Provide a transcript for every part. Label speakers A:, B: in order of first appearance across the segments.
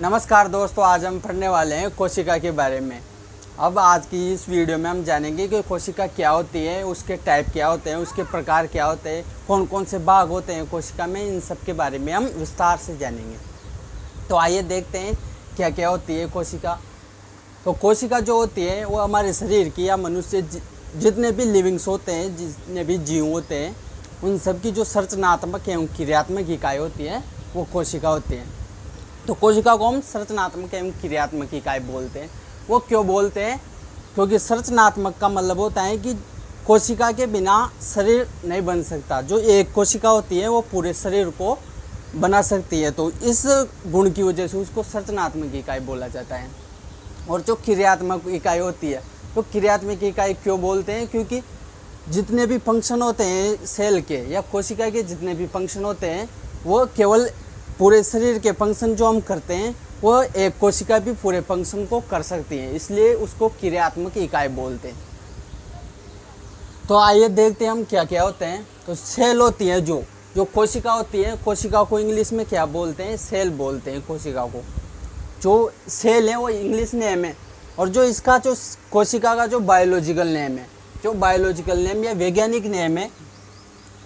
A: नमस्कार दोस्तों, आज हम पढ़ने वाले हैं कोशिका के बारे में। अब आज की इस वीडियो में हम जानेंगे कि कोशिका क्या होती है, उसके टाइप क्या होते हैं, उसके प्रकार क्या होते हैं, कौन कौन से भाग होते हैं कोशिका में, इन सब के बारे में हम विस्तार से जानेंगे। तो आइए देखते हैं क्या क्या होती है कोशिका। तो कोशिका जो होती है वो हमारे शरीर की या मनुष्य जितने भी लिविंग्स होते हैं, जितने भी जीव होते हैं, उन सब की जो संरचनात्मक एवं क्रियात्मक इकाई होती है वो कोशिका होती है। तो कोशिका को हम संरचनात्मक एवं क्रियात्मक इकाई बोलते हैं। वो क्यों बोलते हैं? क्योंकि संरचनात्मक का मतलब होता है कि कोशिका के बिना शरीर नहीं बन सकता। जो एक कोशिका होती है वो पूरे शरीर को बना सकती है, तो इस गुण की वजह से उसको संरचनात्मक इकाई बोला जाता है। और जो क्रियात्मक इकाई होती है, तो क्रियात्मक इकाई क्यों बोलते हैं? क्योंकि जितने भी फंक्शन होते हैं सेल के या कोशिका के, जितने भी फंक्शन होते हैं वो केवल पूरे शरीर के फंक्शन जो हम करते हैं वो एक कोशिका भी पूरे फंक्शन को कर सकती है, इसलिए उसको क्रियात्मक इकाई बोलते हैं। तो आइए देखते हैं हम क्या क्या होते हैं। तो सेल होती है, जो कोशिका होती है, कोशिका को इंग्लिश में क्या बोलते हैं? सेल बोलते हैं कोशिका को। जो सेल है वो इंग्लिश नेम है, और जो इसका जो कोशिका का जो बायोलॉजिकल नेम है, जो बायोलॉजिकल नेम या वैज्ञानिक नेम है,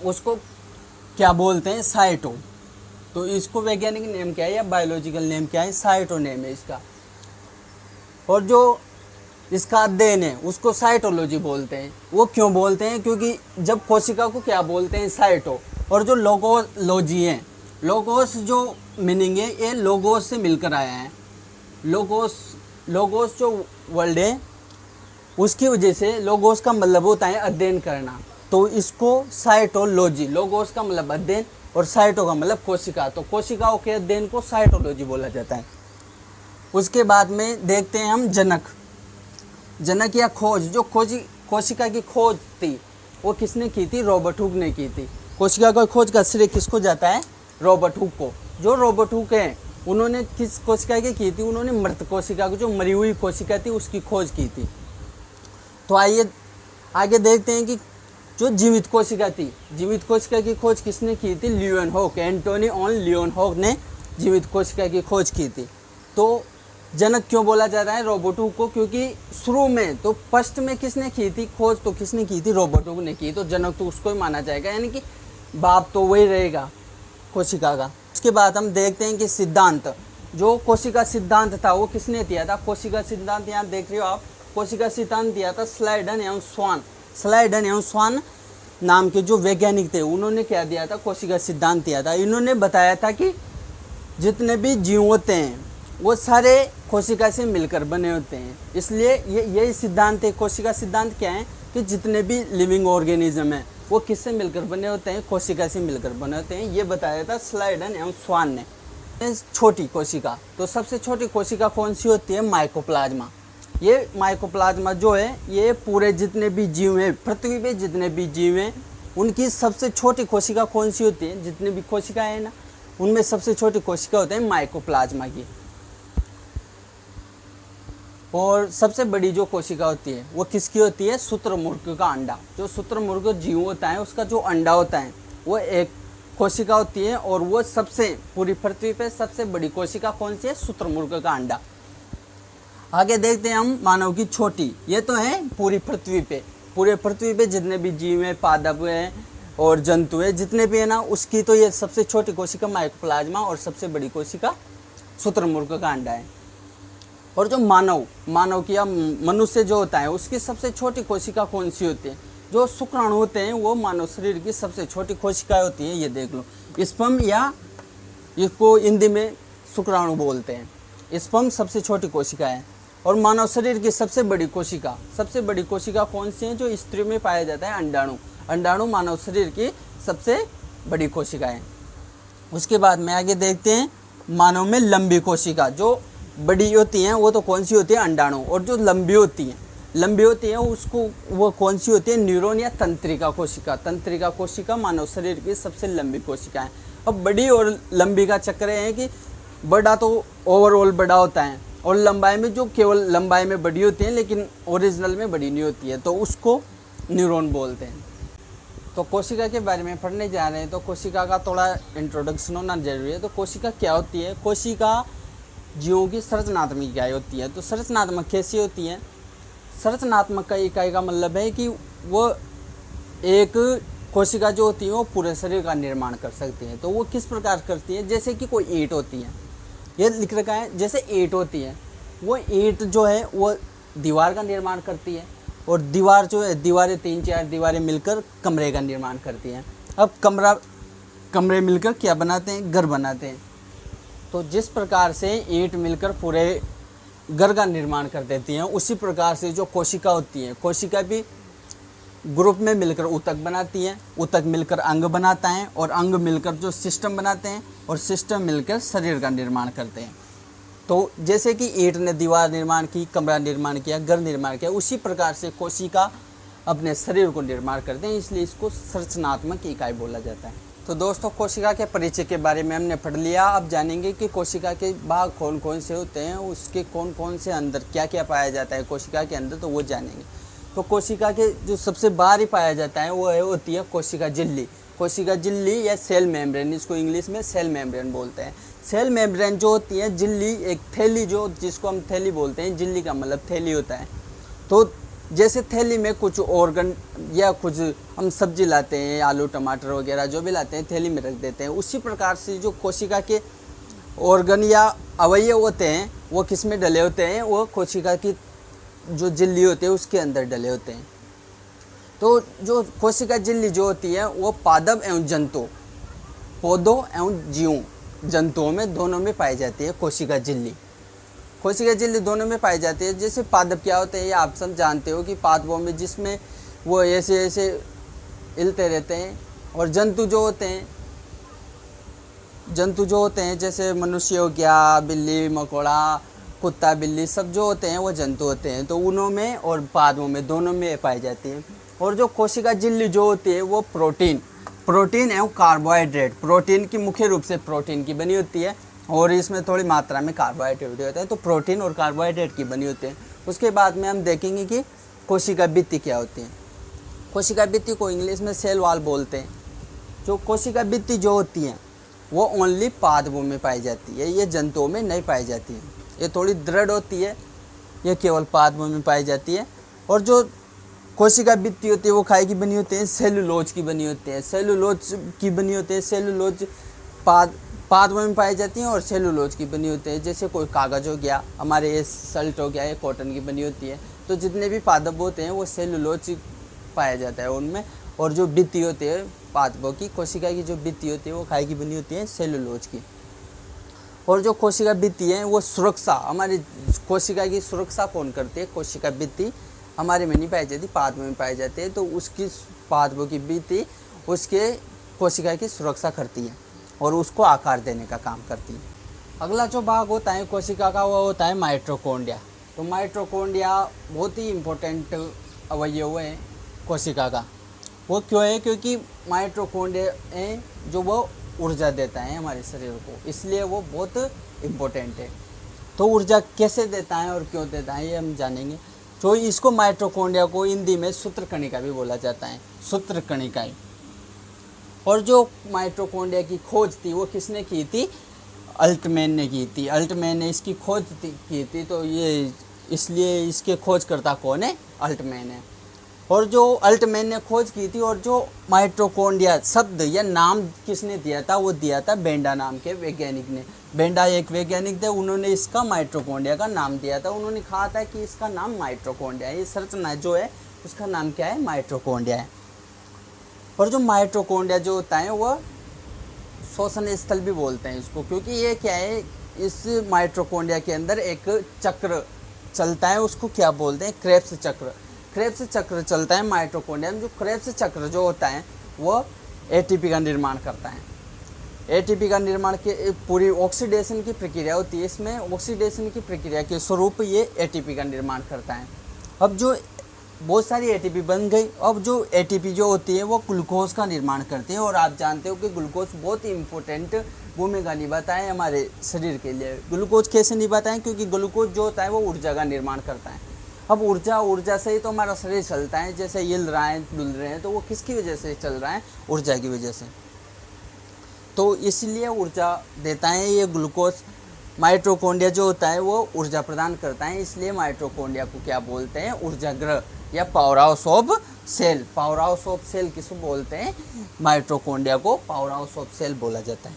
A: उसको क्या बोलते हैं? साइटो। तो इसको वैज्ञानिक नेम क्या है या बायोलॉजिकल नेम क्या है? साइटो नेम है इसका। और जो इसका अध्ययन है उसको साइटोलॉजी बोलते हैं। वो क्यों बोलते हैं? क्योंकि जब कोशिका को क्या बोलते हैं? साइटो। और जो लोगोलॉजी है, लोगोस जो मीनिंग है ये लोगोस से मिलकर आया है। लोगोस जो वर्ड है उसकी वजह से लोगोस का मतलब होता है अध्ययन करना, तो इसको साइटोलॉजी, लोगोस का मतलब अध्ययन और साइटो का मतलब कोशिका, तो कोशिकाओं के अध्ययन को साइटोलॉजी बोला जाता है। उसके बाद में देखते हैं हम जनक या खोज। जो कोशिका की खोज थी वो किसने की थी? रॉबर्ट हुक ने की थी। कोशिका की खोज का श्रेय किसको जाता है? रॉबर्ट हुक को। जो रॉबर्ट हुक हैं उन्होंने किस कोशिका की थी? उन्होंने मृत कोशिका को, जो मरी हुई कोशिका थी उसकी खोज की थी। तो आइए आगे देखते हैं कि जो जीवित कोशिका थी, जीवित कोशिका की खोज किसने की थी? लियोनहॉक, एंटोनी ऑन लियोनहॉक ने जीवित कोशिका की खोज की थी। तो जनक क्यों बोला जा रहा है रॉबर्ट हुक को? क्योंकि शुरू में तो फर्स्ट में किसने की थी खोज? तो किसने की थी? रॉबर्ट हुक ने की, तो जनक तो उसको ही माना जाएगा, यानी कि बाप तो वही रहेगा कोशिका का। उसके बाद हम देखते हैं कि सिद्धांत, जो कोशिका सिद्धांत था वो किसने दिया था? कोशिका सिद्धांत यहाँ देख रहे हो आप, कोशिका सिद्धांत दिया था स्लाइडन एवं स्वान। स्लाइडन एवं स्वान नाम के जो वैज्ञानिक थे उन्होंने क्या दिया था? कोशिका सिद्धांत दिया था। इन्होंने बताया था कि जितने भी जीव होते हैं वो सारे कोशिका से मिलकर बने होते हैं, इसलिए यही सिद्धांत है। कोशिका सिद्धांत क्या है? कि जितने भी लिविंग ऑर्गेनिज्म हैं वो किससे मिलकर बने होते हैं? कोशिका से मिलकर बने होते हैं। ये बताया था स्लाइडन एवं स्वान ने। छोटी कोशिका, तो सबसे छोटी कोशिका कौन सी होती है? माइकोप्लाज्मा। ये माइकोप्लाज्मा जो है ये पूरे जितने भी जीव हैं, पृथ्वी पे जितने भी जीव हैं उनकी सबसे छोटी कोशिका कौन सी होती है? जितने भी कोशिकाएं हैं ना, उनमें सबसे छोटी कोशिका होते हैं माइकोप्लाज्मा की। और सबसे बड़ी जो कोशिका होती है वो किसकी होती है? शुतुरमुर्ग का अंडा। जो शुतुरमुर्ग जीव होता है उसका जो अंडा होता है वो एक कोशिका होती है, और वो सबसे पूरी पृथ्वी पे सबसे बड़ी कोशिका कौन सी है? शुतुरमुर्ग का अंडा। आगे देखते हैं हम मानव की छोटी। ये तो है पूरी पृथ्वी पे, पूरे पृथ्वी पे जितने भी जीव हैं, पादप हैं और जंतु हैं, जितने भी है ना, उसकी तो ये सबसे छोटी कोशिका माइकोप्लाज्मा और सबसे बड़ी कोशिका शुतुरमुर्ग का अंडा है। और जो मानव की या मनुष्य जो होता है उसकी सबसे छोटी कोशिका कौन सी होती है? जो शुक्राणु होते हैं वो मानव शरीर की सबसे छोटी कोशिका होती है। ये देख लो, स्पर्म, या इसको हिंदी में शुक्राणु बोलते हैं। स्पर्म सबसे छोटी कोशिका है। और मानव शरीर की सबसे बड़ी कोशिका कौन सी है? जो स्त्री में पाया जाता है अंडाणु। अंडाणु मानव शरीर की सबसे बड़ी कोशिका है। उसके बाद में आगे देखते हैं मानव में लंबी कोशिका। जो बड़ी होती हैं वो तो कौन सी होती है? अंडाणु। और जो लंबी होती है उसको वो कौन सी होती है? न्यूरॉन या तंत्रिका कोशिका। तंत्रिका कोशिका मानव शरीर की सबसे लंबी कोशिका है। अब बड़ी और लंबी का चक्कर है कि बड़ा तो ओवरऑल बड़ा होता है, और लंबाई में जो केवल लंबाई में बड़ी होती है लेकिन ओरिजिनल में बड़ी नहीं होती है, तो उसको न्यूरॉन बोलते हैं। तो कोशिका के बारे में पढ़ने जा रहे हैं, तो कोशिका का थोड़ा इंट्रोडक्शन होना जरूरी है। तो कोशिका क्या होती है? कोशिका जीवों की संरचनात्मक इकाई होती है। तो संरचनात्मक कैसी होती है? संरचनात्मक इकाई का मतलब है कि वो एक कोशिका जो होती है वो पूरे शरीर का निर्माण कर सकती है। तो वो किस प्रकार करती है? जैसे कि कोई ईंट होती है, ये लिख रखा है, जैसे ईंट होती है, वो ईंट जो है वो दीवार का निर्माण करती है, और दीवार जो है, दीवारें 3-4 दीवारें मिलकर कमरे का निर्माण करती हैं। अब कमरे मिलकर क्या बनाते हैं? घर बनाते हैं। तो जिस प्रकार से ईंट मिलकर पूरे घर का निर्माण कर देती हैं, उसी प्रकार से जो कोशिका होती है, कोशिका भी ग्रुप में मिलकर ऊतक बनाती हैं, ऊतक मिलकर अंग बनाता है, और अंग मिलकर जो सिस्टम बनाते हैं, और सिस्टम मिलकर शरीर का निर्माण करते हैं। तो जैसे कि ईंट ने दीवार निर्माण की, कमरा निर्माण किया, घर निर्माण किया, उसी प्रकार से कोशिका अपने शरीर को निर्माण करते हैं, इसलिए इसको संरचनात्मक इकाई बोला जाता है। तो दोस्तों, कोशिका के परिचय के बारे में हमने पढ़ लिया। अब जानेंगे कि कोशिका के भाग कौन कौन से होते हैं, उसके कौन कौन से अंदर क्या क्या पाया जाता है कोशिका के अंदर, तो वो जानेंगे। तो कोशिका के जो सबसे बाहर ही पाया जाता है वो होती है कोशिका झिल्ली। कोशिका झिल्ली या सेल मेम्ब्रेन, इसको इंग्लिश में सेल मेम्ब्रेन बोलते हैं। सेल मेम्ब्रेन जो होती है झिल्ली, एक थैली जो जिसको हम थैली बोलते हैं, झिल्ली का मतलब थैली होता है। तो जैसे थैली में कुछ ऑर्गन या कुछ हम सब्जी लाते हैं, आलू टमाटर वगैरह जो भी लाते हैं, थैली में रख देते हैं, उसी प्रकार से जो कोशिका के ऑर्गन या अवयव होते हैं वो किस में डले होते हैं? वो कोशिका की जो झिल्ली होती है उसके अंदर डले होते हैं। तो जो कोशिका झिल्ली जो होती है वो पादप एवं जंतु, पौधों एवं जीवों, जंतुओं में दोनों में पाई जाती है कोशिका झिल्ली। कोशिका झिल्ली दोनों में पाई जाती है। जैसे पादप क्या होते हैं ये आप सब जानते हो कि पादपों में जिसमें वो ऐसे ऐसे हिलते रहते हैं, और जंतु जो होते हैं जैसे मनुष्य हो गया, बिल्ली मकोड़ा, कुत्ता बिल्ली, सब जो होते हैं वो जंतु होते हैं। तो उनों में और पादपों में दोनों में पाई जाती है। और जो कोशिका झिल्ली जो होती है वो प्रोटीन एवं कार्बोहाइड्रेट, प्रोटीन की मुख्य रूप से प्रोटीन की बनी होती है, और इसमें थोड़ी मात्रा में कार्बोहाइड्रेट भी होता है। तो प्रोटीन और कार्बोहाइड्रेट की बनी होती है। उसके बाद में हम देखेंगे कि कोशिका भित्ति क्या होती है। कोशिका भित्ति को इंग्लिश में सेल वॉल बोलते हैं। जो कोशिका भित्ति जो होती है वो ओनली पादपों में पाई जाती है, ये जंतुओं में नहीं पाई जाती है। ये थोड़ी दृढ़ होती है, ये केवल पादपों में पाई जाती है। और जो कोशिका भित्ति होती है वो खाई की बनी होती है, सेलुलोज की बनी होती है, सेलुलोज पादपों में पाई जाती हैं और सेलुलोज की बनी होती है। जैसे कोई कागज़ हो गया, हमारे ये शर्ट हो गया, ये कॉटन की बनी होती है। तो जितने भी पादप होते हैं वो सेलुलोज पाया जाता है उनमें। और जो भित्ति होती है पादपों की, कोशिका की जो भित्ति होती है वो खाई की बनी होती है, सेलुलोज की। और जो कोशिका भित्ति है वो सुरक्षा, हमारी कोशिका की सुरक्षा कौन करती है? कोशिका भित्ति हमारे में नहीं पाई जाती, पादपों में पाई जाती है। तो उसकी पादपों की भित्ति उसके कोशिका की सुरक्षा करती है और उसको आकार देने का काम करती है। अगला जो भाग होता है कोशिका का वो होता है माइटोकॉन्ड्रिया। तो माइटोकॉन्ड्रिया बहुत ही इम्पोर्टेंट अवयव है कोशिका का। वो क्यों है? क्योंकि माइटोकॉन्ड्रिया जो वो ऊर्जा देता है हमारे शरीर को, इसलिए वो बहुत इम्पोर्टेंट है। तो ऊर्जा कैसे देता है और क्यों देता है ये हम जानेंगे। तो इसको माइटोकॉन्ड्रिया को हिंदी में सूत्रकणिका भी बोला जाता है, सूत्रकणिका। और जो माइटोकॉन्ड्रिया की खोज थी वो किसने की थी? अल्टमैन ने की थी। अल्टमैन ने इसकी खोज की थी। तो ये इसलिए इसके खोजकर्ता कौन है? अल्टमैन है। और जो अल्टमैन ने खोज की थी, और जो माइटोकॉन्ड्रिया शब्द या नाम किसने दिया था? वो दिया था बेंडा नाम के वैज्ञानिक ने। बेंडा एक वैज्ञानिक थे, उन्होंने इसका माइटोकॉन्ड्रिया का नाम दिया था। उन्होंने कहा था कि इसका नाम माइटोकॉन्ड्रिया है, ये संरचना जो है उसका नाम क्या है? माइटोकॉन्ड्रिया है। और जो माइटोकॉन्ड्रिया जो होता है वो श्वसन स्थल भी बोलते हैं इसको, क्योंकि ये क्या है, इस माइटोकॉन्ड्रिया के अंदर एक चक्र चलता है, उसको क्या बोलते हैं? क्रेब्स चक्र। क्रेब्स चक्र चलता है माइटोकॉन्ड्रिया में। जो क्रेब्स चक्र जो होता है वो एटीपी का निर्माण करता है। एटीपी का निर्माण के पूरी ऑक्सीडेशन की प्रक्रिया होती है इसमें। ऑक्सीडेशन की प्रक्रिया के स्वरूप ये एटीपी का निर्माण करता है। अब जो बहुत सारी एटीपी बन गई, अब जो एटीपी जो होती है वो ग्लूकोज का निर्माण करती है। और आप जानते हो कि ग्लूकोज बहुत ही इम्पोर्टेंट भूमिका निभाता है हमारे शरीर के लिए। ग्लूकोज कैसे निभाता है? क्योंकि ग्लूकोज जो होता है वो ऊर्जा का निर्माण करता है। अब ऊर्जा से ही तो हमारा शरीर चलता है। जैसे हिल रहा है, डुल रहे हैं, तो वो किसकी वजह से चल रहा है? ऊर्जा की वजह से। तो इसलिए ऊर्जा देता है ये ग्लूकोज। माइटोकॉन्ड्रिया जो होता है वो ऊर्जा प्रदान करता है, इसलिए माइटोकॉन्ड्रिया को क्या बोलते हैं, ऊर्जा ग्रह या powerhouse of cell. Powerhouse of cell किसको बोलते हैं, माइटोकॉन्ड्रिया को पावर हाउस ऑफ सेल बोला जाता है।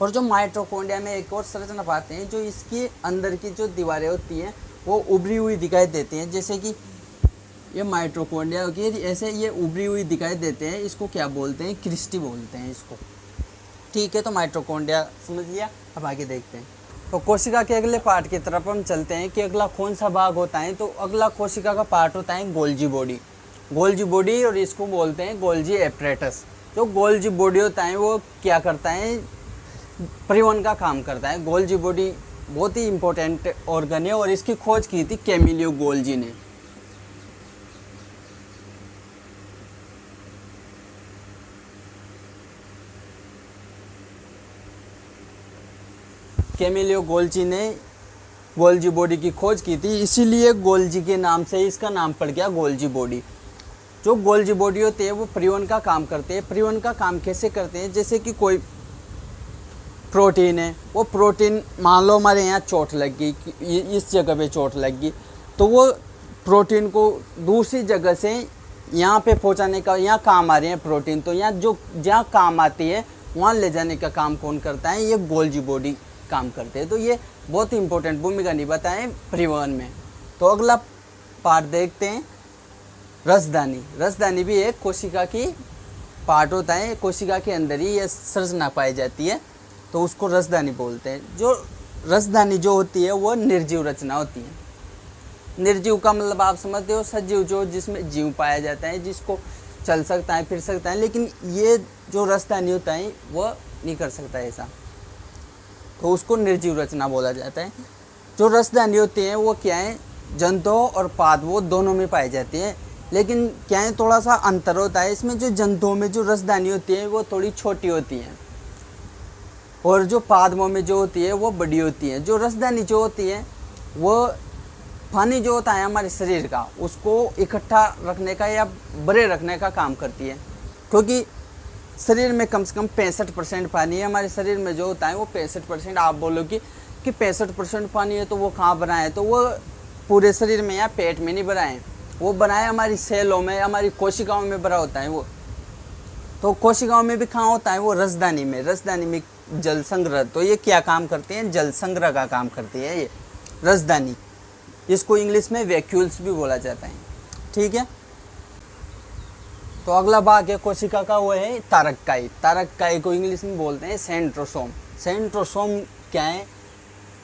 A: और जो माइटोकॉन्ड्रिया में एक और संरचना पाते हैं, जो इसके अंदर की जो दीवारें होती हैं वो उभरी हुई दिखाई देती हैं, जैसे कि ये माइटोकॉन्ड्रिया की ऐसे ये उभरी हुई दिखाई देते हैं, इसको क्या बोलते हैं, क्रिस्टी बोलते हैं इसको। ठीक है, तो माइटोकॉन्ड्रिया समझ लिया। अब आगे देखते हैं। तो कोशिका के अगले पार्ट की तरफ हम चलते हैं कि अगला कौन सा भाग होता है। तो अगला कोशिका का पार्ट होता है गोल्जी बॉडी। गोल्जी बॉडी, और इसको बोलते हैं गोल्जी एपरेटस। जो गोल्जी बॉडी होता है वो क्या करता है, परिवहन का काम करता है। गोल्जी बॉडी बहुत ही इंपॉर्टेंट ऑर्गन है और इसकी खोज की थी कैमिलियो गोल्जी ने। कैमिलियो गोल्जी ने गोल्जी बॉडी की खोज की थी, इसीलिए गोल्जी के नाम से इसका नाम पड़ गया गोल्जी बॉडी। जो गोल्जी बॉडी होते हैं वो परिवहन का काम करते हैं। परिवहन का काम कैसे करते हैं, जैसे कि कोई प्रोटीन है, वो प्रोटीन मान लो हमारे यहाँ चोट लग गई, इस जगह पे चोट लग गई, तो वो प्रोटीन को दूसरी जगह से यहाँ पे पहुँचाने का, यहाँ काम आ रही है प्रोटीन, तो यहाँ जो जहाँ काम आती है वहाँ ले जाने का काम कौन करता है, ये गोल्जी बॉडी काम करते हैं। तो ये बहुत ही इंपॉर्टेंट भूमिका निभाता है परिवहन में। तो अगला पार्ट देखते हैं, रसदानी। रसदानी भी एक कोशिका की पार्ट होता है, कोशिका के अंदर ही ये संरचना पाई जाती है, तो उसको रसदानी बोलते हैं। जो रसदानी जो होती है वो निर्जीव रचना होती है। निर्जीव का मतलब आप समझते हो, सजीव जो जिसमें जीव पाया जाता है, जिसको चल सकता है, फिर सकता है, लेकिन ये जो रसदानी होता है वो नहीं कर सकता ऐसा, तो उसको निर्जीव रचना बोला जाता है। जो रसदानी होती है वो क्या है, जंतुओं और पादपों दोनों में पाई जाती है, लेकिन क्या है थोड़ा सा अंतर होता है इसमें। जो जंतुओं में जो रसदानी होती है वो थोड़ी छोटी होती है, और जो पादपों में जो होती है वो बड़ी होती है। जो रसदानी जो होती है वो पानी जो होता है हमारे शरीर का, उसको इकट्ठा रखने का या भरे रखने का काम करती है, क्योंकि शरीर में कम से कम 65% पानी है। हमारे शरीर में जो होता है वो 65%, आप बोलो कि 65% पानी है, तो वो कहाँ बना है, तो वो पूरे शरीर में या पेट में नहीं बना है, वो बना है हमारी सेलों में, हमारी कोशिकाओं में भरा होता है वो। तो कोशिकाओं में भी कहाँ होता है वो, रसदानी में। रसदानी में जल संग्रह, तो ये क्या काम करते हैं, जल संग्रह का काम करती है ये रसदानी। इसको इंग्लिश में वैक्यूल्स भी बोला जाता है। ठीक है, तो अगला भाग है कोशिका का, वो है तारककाई। तारककाई को इंग्लिश में बोलते हैं सेंट्रोसोम। सेंट्रोसोम क्या है,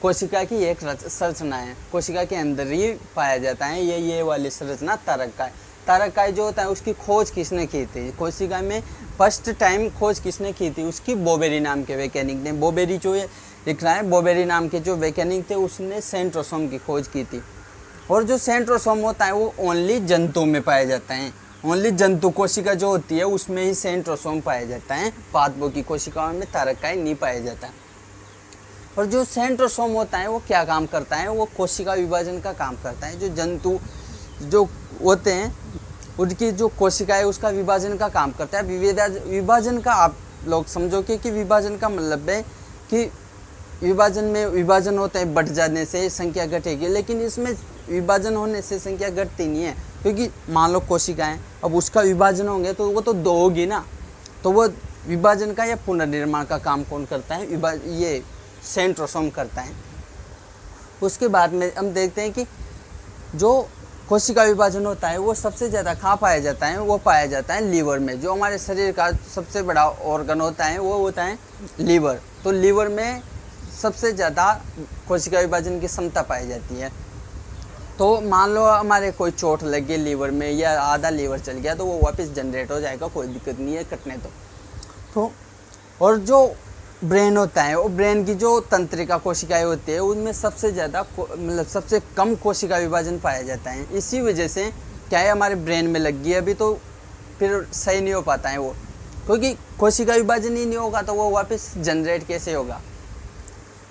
A: कोशिका की एक संरचना है, कोशिका के अंदर ही पाया जाता है ये वाली संरचना तारककाई। तारककाई जो होता है उसकी खोज किसने की थी, कोशिका में फर्स्ट टाइम खोज किसने की थी, उसकी बोबेरी नाम के वैज्ञानिक ने। बोबेरी जो ये लिख रहा है, बोबेरी नाम के जो वैज्ञानिक थे उसने सेंट्रोसोम की खोज की थी। और जो सेंट्रोसोम होता है वो ओनली जंतुओं में पाया जाता है, ओनली जंतु कोशिका जो होती है उसमें ही सेंट्रोसोम पाया जाता है। पादपों की कोशिकाओं में तारककाई नहीं पाया जाता। और जो सेंट्रोसोम होता है वो क्या काम करता है, वो कोशिका विभाजन का काम करता है। जो जंतु जो होते हैं उनकी जो कोशिका है उसका विभाजन का काम करता है। विभाजन का आप लोग समझोगे कि विभाजन का मतलब है कि विभाजन में विभाजन होता है, बढ़ जाने से संख्या घटेगी, लेकिन इसमें विभाजन होने से संख्या घटती नहीं है, क्योंकि मान लो कोशिकाएं, अब उसका विभाजन होंगे तो वो तो दो होगी ना, तो वो विभाजन का या पुनर्निर्माण का काम कौन करता है, ये सेंट्रोसोम करता है। उसके बाद में हम देखते हैं कि जो कोशिका विभाजन होता है वो सबसे ज़्यादा कहाँ पाया जाता है, वो पाया जाता है लीवर में। जो हमारे शरीर का सबसे बड़ा ऑर्गन होता है वो होता है लीवर। तो लीवर में सबसे ज़्यादा कोशिका विभाजन की क्षमता पाई जाती है। तो मान लो हमारे कोई चोट लग गई लीवर में या आधा लीवर चल गया तो वो वापस जनरेट हो जाएगा, कोई दिक्कत नहीं है कटने तो और जो ब्रेन होता है वो ब्रेन की जो तंत्रिका कोशिकाएं होती है उनमें सबसे ज़्यादा मतलब सबसे कम कोशिका विभाजन पाया जाता है। इसी वजह से क्या है, हमारे ब्रेन में लग गई अभी तो फिर सही नहीं हो पाता है वो, क्योंकि कोशिका विभाजन ही नहीं होगा तो वो वापस जनरेट कैसे होगा।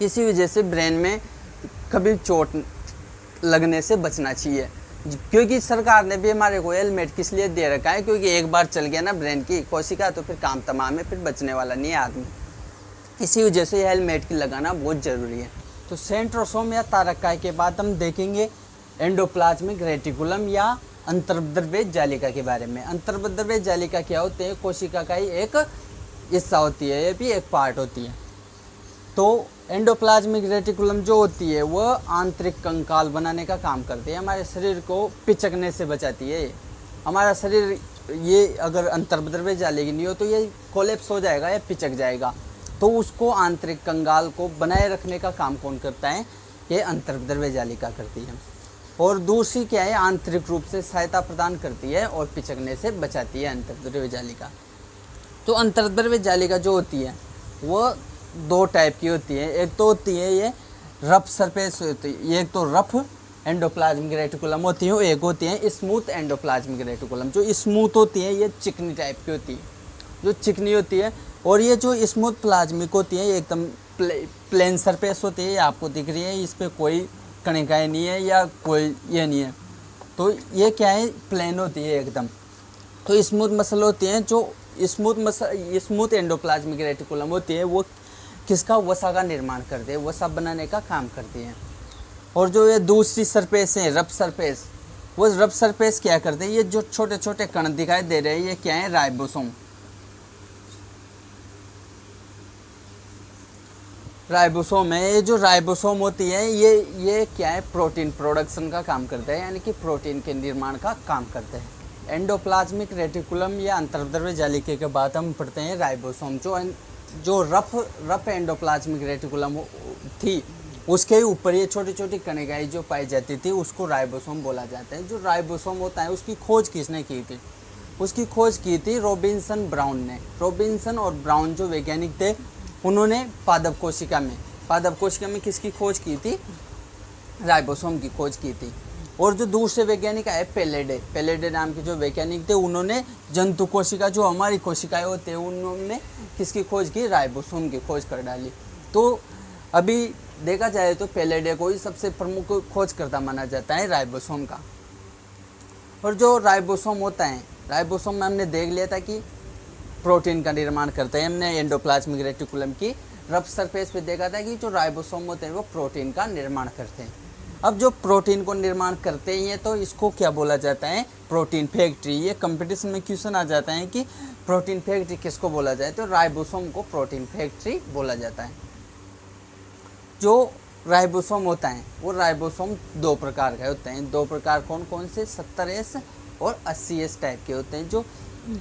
A: इसी वजह से ब्रेन में कभी चोट लगने से बचना चाहिए, क्योंकि सरकार ने भी हमारे को हेलमेट किस लिए दे रखा है, क्योंकि एक बार चल गया ना ब्रेन की कोशिका तो फिर काम तमाम है, फिर बचने वाला नहीं है आदमी। इसी वजह से हेलमेट की लगाना बहुत ज़रूरी है। तो सेंट्रोसोम या तारकाय के बाद हम देखेंगे एंडोप्लाज्मिक रेटिकुलम या अंतर्द्रव्य जालिका के बारे में। अंतर्द्रव्य जालिका क्या होते हैं? कोशिका का ही एक हिस्सा होती है, ये भी एक पार्ट होती है। तो एंडोप्लाज्मिक रेटिकुलम जो होती है वह आंतरिक कंकाल बनाने का काम करती है, हमारे शरीर को पिचकने से बचाती है। हमारा शरीर ये अगर अंतर्द्रव्य जालिका नहीं हो तो ये कोलेप्स हो जाएगा या पिचक जाएगा। तो उसको आंतरिक कंकाल को बनाए रखने का काम कौन करता है? ये अंतर्द्रव्य जालिका करती है। और दूसरी क्या है? आंतरिक रूप से सहायता प्रदान करती है और पिचकने से बचाती है अंतर्द्रव्य जालिका। तो अंतर्द्रव्य जालिका जो होती है वह दो टाइप की होती है। एक तो होती है ये रफ सरफेस होती है, एक तो रफ एंडोप्लाज्मिक रेटिकुलम होती है, एक होती है स्मूथ एंडोप्लाज्मिक रेटिकुलम। जो स्मूथ होती है ये चिकनी टाइप की होती है, जो चिकनी होती है। और ये जो स्मूथ प्लाज्मिक होती है ये एकदम प्लेन सरफेस होती है, ये आपको दिख रही है, इस पर कोई कणिकाएँ नहीं है या कोई ये नहीं है। तो ये क्या है? प्लेन होती है एकदम। तो स्मूथ मसल होती हैं, जो स्मूथ एंडोप्लाज्मिक रेटिकुलम होती है वो किसका? वसा का निर्माण करते हैं, वसा बनाने का काम करती हैं। और जो ये दूसरी सरफेस है रफ सरफेस, वो रफ सरफेस क्या करते हैं? ये जो छोटे छोटे कण दिखाई दे रहे हैं ये क्या है? राइबोसोम। राइबोसोम है। ये जो राइबोसोम होती है ये क्या है? प्रोटीन प्रोडक्शन का काम करते हैं, यानी कि प्रोटीन के निर्माण का काम करते हैं। एंडोप्लाज्मिक रेटिकुलम या अंतर्द्रव्य जालिका के बाद हम पढ़ते हैं राइबोसोम। जो रफ एंडोप्लाज्मिक रेटिकुलम थी उसके ऊपर ये छोटी छोटी कणिकाएं जो पाई जाती थी उसको राइबोसोम बोला जाता है। जो राइबोसोम होता है उसकी खोज किसने की थी? उसकी खोज की थी रॉबिन्सन ब्राउन ने। रॉबिन्सन और ब्राउन जो वैज्ञानिक थे उन्होंने पादप कोशिका में किसकी खोज की थी? राइबोसोम की खोज की थी। और जो दूसरे वैज्ञानिक आए पेलेडे नाम के जो वैज्ञानिक थे उन्होंने जंतु कोशिका जो हमारी कोशिकाएं होते हैं उन्होंने किसकी खोज की? राइबोसोम की खोज कर डाली। तो अभी देखा जाए तो पेलेडे को ही सबसे प्रमुख खोजकर्ता माना जाता है राइबोसोम का। और जो राइबोसोम होता है, राइबोसोम में हमने देख लिया था कि प्रोटीन का निर्माण करते हैं। हमने एंडोप्लाज्मिक रेटिकुलम की रफ सरफेस पे देखा था कि जो राइबोसोम होते हैं वो प्रोटीन का निर्माण करते हैं। अब जो प्रोटीन को निर्माण करते हैं तो इसको क्या बोला जाता है? Protein factory. ये कंपटीशन में क्वेश्चन आ जाता है कि प्रोटीन फैक्ट्री किसको बोला जाए, तो राइबोसोम को प्रोटीन फैक्ट्री बोला जाता है। जो राइबोसोम होता है वो राइबोसोम दो प्रकार के होते हैं। दो प्रकार कौन कौन से? 70S और 80S टाइप के होते हैं। जो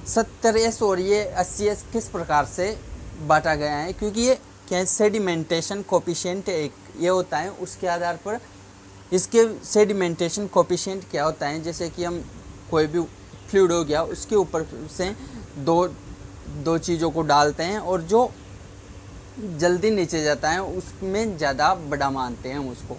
A: 70S और ये 80S किस प्रकार से बांटा गया है? क्योंकि ये क्या सेडिमेंटेशन कोफिशिएंट एक ये होता है, उसके आधार पर इसके सेडिमेंटेशन कोफिशिएंट क्या होता है? जैसे कि हम कोई भी फ्लूइड हो गया उसके ऊपर से दो चीज़ों को डालते हैं और जो जल्दी नीचे जाता है उसमें ज़्यादा बड़ा मानते हैं हम उसको।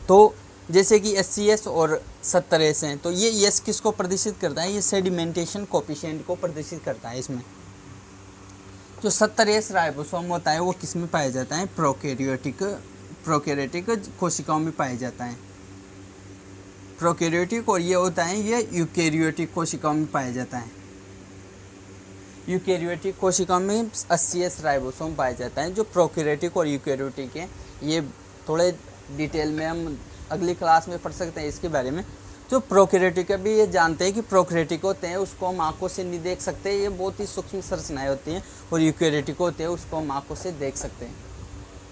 A: तो जैसे कि 80S और 70S हैं, तो ये S किसको प्रदर्शित करता है? ये सेडिमेंटेशन कोफिशिएंट को प्रदर्शित करता है। इसमें जो 70S राइबोसोम होता है वो किस में पाया जाता है? प्रोकैरियोटिक कोशिकाओं में पाया जाता है। प्रोकैरियोटिक और ये होता है ये यूकैरियोटिक कोशिकाओं में पाया जाता है। यूकैरियोटिक कोशिकाओं में 80S राइबोसोम पाया जाता है। जो प्रोकैरियोटिक और यूकैरियोटिक है ये थोड़े डिटेल में हम अगली क्लास में पढ़ सकते हैं इसके बारे में। जो प्रोकैरियोटिक है भी ये जानते हैं कि प्रोकैरियोटिक होते हैं उसको हम आंखों से नहीं देख सकते, ये बहुत ही सूक्ष्म संरचनाएं होती हैं। और यूकैरियोटिक होते हैं उसको हम आंखों से देख सकते हैं।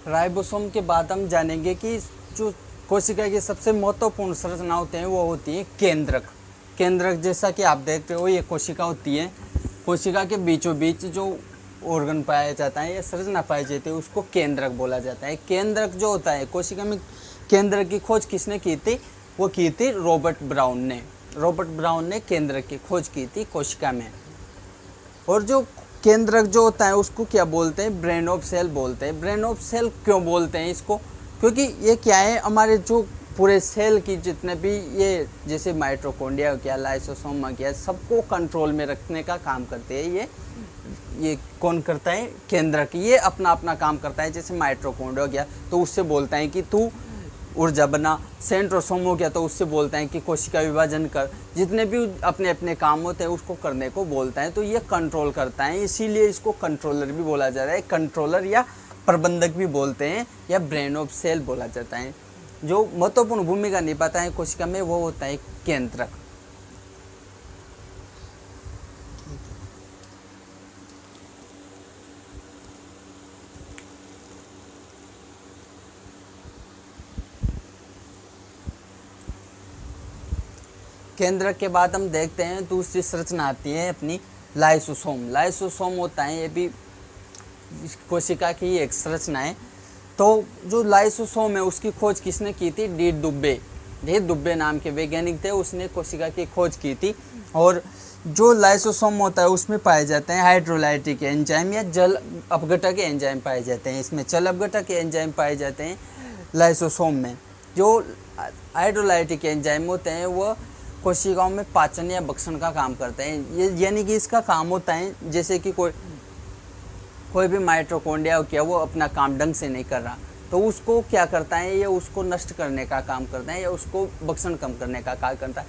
A: राइबोसोम के बाद हम जानेंगे कि जो कोशिका की सबसे महत्वपूर्ण संरचना होते हैं वो होती है केंद्रक। जैसा कि आप देखते हो ये कोशिका होती है, कोशिका के बीचों बीच जो ऑर्गन पाया जाता है या संरचना पाई जाती है उसको केंद्रक बोला जाता है। केंद्रक जो होता है कोशिका में, केंद्रक की खोज किसने की थी? वो की थी रॉबर्ट ब्राउन ने केंद्रक की खोज की थी कोशिका में। और जो केंद्रक जो होता है उसको क्या बोलते हैं? ब्रेन ऑफ सेल बोलते हैं। ब्रेन ऑफ सेल क्यों बोलते हैं इसको? क्योंकि ये क्या है, हमारे जो पूरे सेल की जितने भी ये जैसे माइटोकॉन्ड्रिया हो गया, लाइसोसोम हो गया, सबको कंट्रोल में रखने का काम करते हैं। ये कौन करता है? केंद्रक। ये अपना अपना काम करता है। जैसे माइटोकॉन्ड्रिया हो गया तो उससे बोलता है कि तू ऊर्जा बना, सेंट्रोसोम हो गया तो उससे बोलता है कि कोशिका विभाजन कर। जितने भी अपने अपने काम होते हैं उसको करने को बोलता है। तो ये कंट्रोल करता है, इसीलिए इसको कंट्रोलर भी बोला जा रहा है। कंट्रोलर या प्रबंधक भी बोलते हैं या ब्रेन ऑफ सेल बोला जाता है। जो महत्वपूर्ण भूमिका निभाता है कोशिका में वो होता है केंद्रक। केंद्रक के बाद हम देखते हैं दूसरी संरचना आती है अपनी लाइसोसोम। लाइसोसोम होता है ये भी कोशिका की एक संरचना है। तो जो लाइसोसोम है उसकी खोज किसने की थी? डी दुब्बे। डी दुब्बे नाम के वैज्ञानिक थे, उसने कोशिका की खोज की थी। और जो लाइसोसोम होता है उसमें पाए जाते हैं हाइड्रोलाइटिक एंजाइम या जल अपघटक एंजाइम पाए जाते हैं। इसमें जल अपघटक एंजाइम पाए जाते हैं लाइसोसोम में। जो हाइड्रोलाइटिक एंजाइम होते हैं वो कोशिकाओं में पाचन या भक्षण का काम करते हैं। ये यानी कि इसका काम होता है जैसे कि कोई भी माइटोकॉन्ड्रिया क्या वो अपना काम ढंग से नहीं कर रहा तो उसको क्या करता है, ये उसको नष्ट करने का काम करता है या उसको भक्षण कम करने का काम करता है।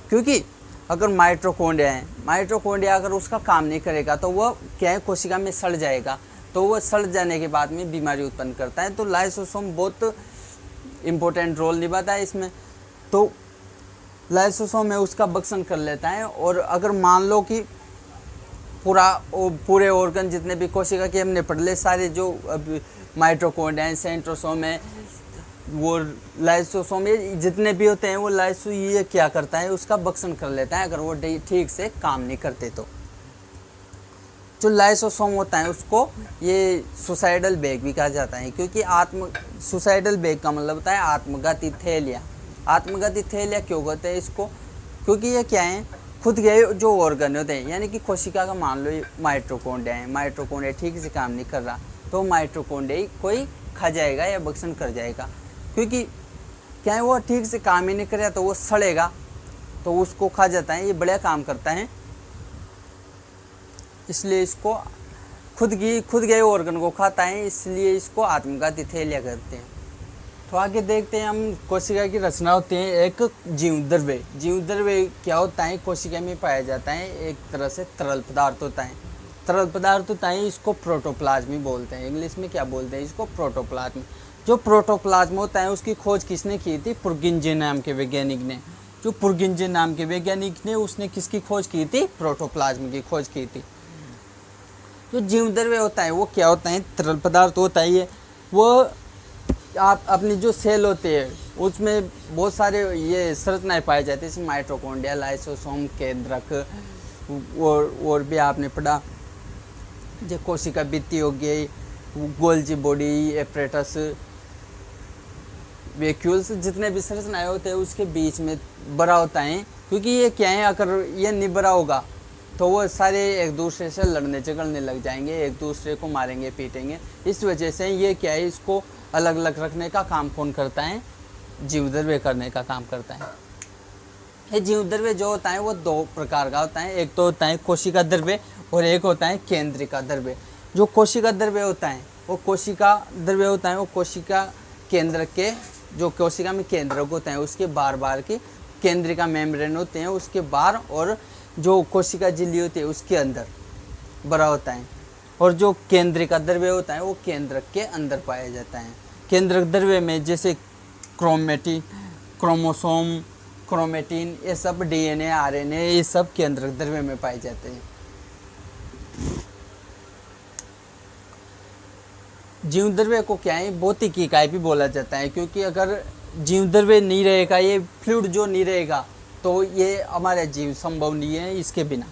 A: क्योंकि अगर माइटोकॉन्ड्रिया है, माइटोकॉन्ड्रिया अगर उसका काम नहीं करेगा तो वह क्या है कोशिका में सड़ जाएगा। तो वह सड़ जाने के बाद में बीमारी उत्पन्न करता है। तो लाइसोसोम बहुत इम्पोर्टेंट रोल निभाता है इसमें। तो लाइसोसोम है उसका भक्षण कर लेता है। और अगर मान लो कि पूरे ऑर्गन जितने भी कोशिका के हमने पढ़ ले सारे जो माइटोकॉन्ड्रिया है, सेंट्रोसोम है, वो लाइसोसोम ये जितने भी होते हैं वो ये क्या करता है उसका भक्षण कर लेता है अगर वो ठीक से काम नहीं करते तो। जो लाइसोसोम होता है उसको ये सुसाइडल बैग भी कहा जाता है। क्योंकि सुसाइडल बैग का मतलब होता है आत्मघाती थैलियाँ। आत्मघाती थैलियाँ क्यों कहते हैं इसको? क्योंकि ये क्या है खुद गए जो ऑर्गन होते हैं, यानी कि कोशिका का मान लो माइटोकॉन्ड्रिया है, माइटोकॉन्ड्रिया ठीक से काम नहीं कर रहा तो माइटोकॉन्ड्रिया कोई खा जाएगा या भक्षण कर जाएगा। क्योंकि क्या है वो ठीक से काम ही नहीं करेगा तो वो सड़ेगा तो उसको खा जाता है। ये बढ़िया काम करता है, इसलिए इसको खुद गए ऑर्गन को खाता है, इसलिए इसको आत्मघाती थैलियाँ कहते हैं। तो आगे देखते हैं हम कोशिका की रचना होती है एक जीवद्रव्य। जीवद्रव्य क्या होता है? कोशिका में पाया जाता है एक तरह से तरल पदार्थ होता है। तरल पदार्थ होता है इसको प्रोटोप्लाज्म बोलते हैं। इंग्लिश में क्या बोलते हैं इसको? प्रोटोप्लाज्म। जो प्रोटोप्लाज्म होता है उसकी खोज किसने की थी? पुर्गिंजे नाम के वैज्ञानिक ने। जो पुर्गिंजे नाम के वैज्ञानिक ने उसने किसकी खोज की थी? प्रोटोप्लाज्म की खोज की थी। जो जीवद्रव्य होता है वो क्या होता है? तरल पदार्थ होता है ये। वो आप अपनी जो सेल होते हैं उसमें बहुत सारे ये संरचनाएं पाई जाती है, जैसे माइटोकॉन्ड्रिया, लाइसोसोम, केंद्रक और भी आपने पढ़ा जो कोशिका भित्ति हो गई, गोल्जी बॉडी, एपरेटस, वैक्यूल्स, जितने भी संरचनाएं होते हैं उसके बीच में बड़ा होता है। क्योंकि ये क्या है अगर ये नहीं बड़ा होगा तो वो सारे एक दूसरे से लड़ने झगड़ने लग जाएंगे, एक दूसरे को मारेंगे पीटेंगे। इस वजह से ये क्या है इसको अलग अलग रखने का काम कौन करता है? जीवद्रव्य करने का काम करता है। ये जीवद्रव्य जो होता है वो दो प्रकार का होता है। एक तो होता है कोशिका द्रव्य और एक होता है केंद्रिका द्रव्य। जो कोशिका द्रव्य होता है वो कोशिका केंद्रक के जो कोशिका में केंद्रक होता है उसके बार के केंद्रिका मेम्ब्रेन होते हैं उसके बाहर, और जो कोशिका झिल्ली होती है उसके अंदर बड़ा होता है। और जो केंद्रिका द्रव्य होता है वो केंद्रक के अंदर पाया जाता है। केंद्रक द्रव्य में जैसे क्रोमेटिन, क्रोमोसोम, क्रोमेटिन, ये सब डीएनए, आरएनए, ये सब केंद्रक द्रव्य में पाए जाते हैं। जीवद्रव्य को क्या है? भौतिक इकाई भी बोला जाता है। क्योंकि अगर जीवद्रव्य नहीं रहेगा, ये फ्लूइड जो नहीं रहेगा तो ये हमारा जीव संभव नहीं है इसके बिना।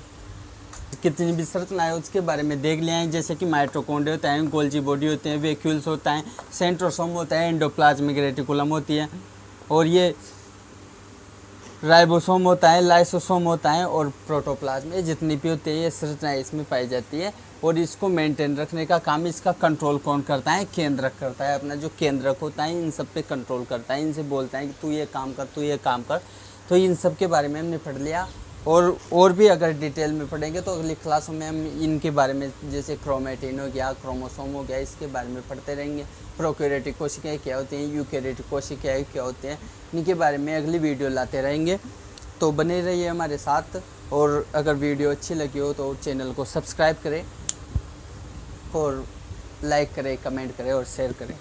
A: कितनी भी संरचना है उसके बारे में देख लिया है, जैसे कि माइटोकॉन्ड्रिया होता है, गोल्जी बॉडी होते हैं, वैक्यूल्स होता है, सेंट्रोसोम होता है, एंडोप्लाज्मिक रेटिकुलम होती है, और ये राइबोसोम होता है, लाइसोसोम होता है, और प्रोटोप्लाज्म। ये जितनी भी होती है ये संरचनाएं इसमें पाई जाती है। और इसको मेंटेन रखने का काम, इसका कंट्रोल कौन करता है? केंद्रक करता है। अपना जो केंद्रक होता है इन सब पे कंट्रोल करता है, इनसे बोलता है कि तू ये काम कर, तू ये काम कर। तो इन सब के बारे में हमने पढ़ लिया। और भी अगर डिटेल में पढ़ेंगे तो अगली क्लासों में हम इनके बारे में, जैसे क्रोमेटिन हो गया, क्रोमोसोम हो गया, इसके बारे में पढ़ते रहेंगे। प्रोकैरियोटिक कोशिकाएं क्या होती हैं, यूकैरियोटिक कोशिकाएं क्या होते हैं, इनके बारे में अगली वीडियो लाते रहेंगे। तो बने रहिए हमारे साथ। और अगर वीडियो अच्छी लगी हो तो चैनल को सब्सक्राइब करें और लाइक करें, कमेंट करें और शेयर करें।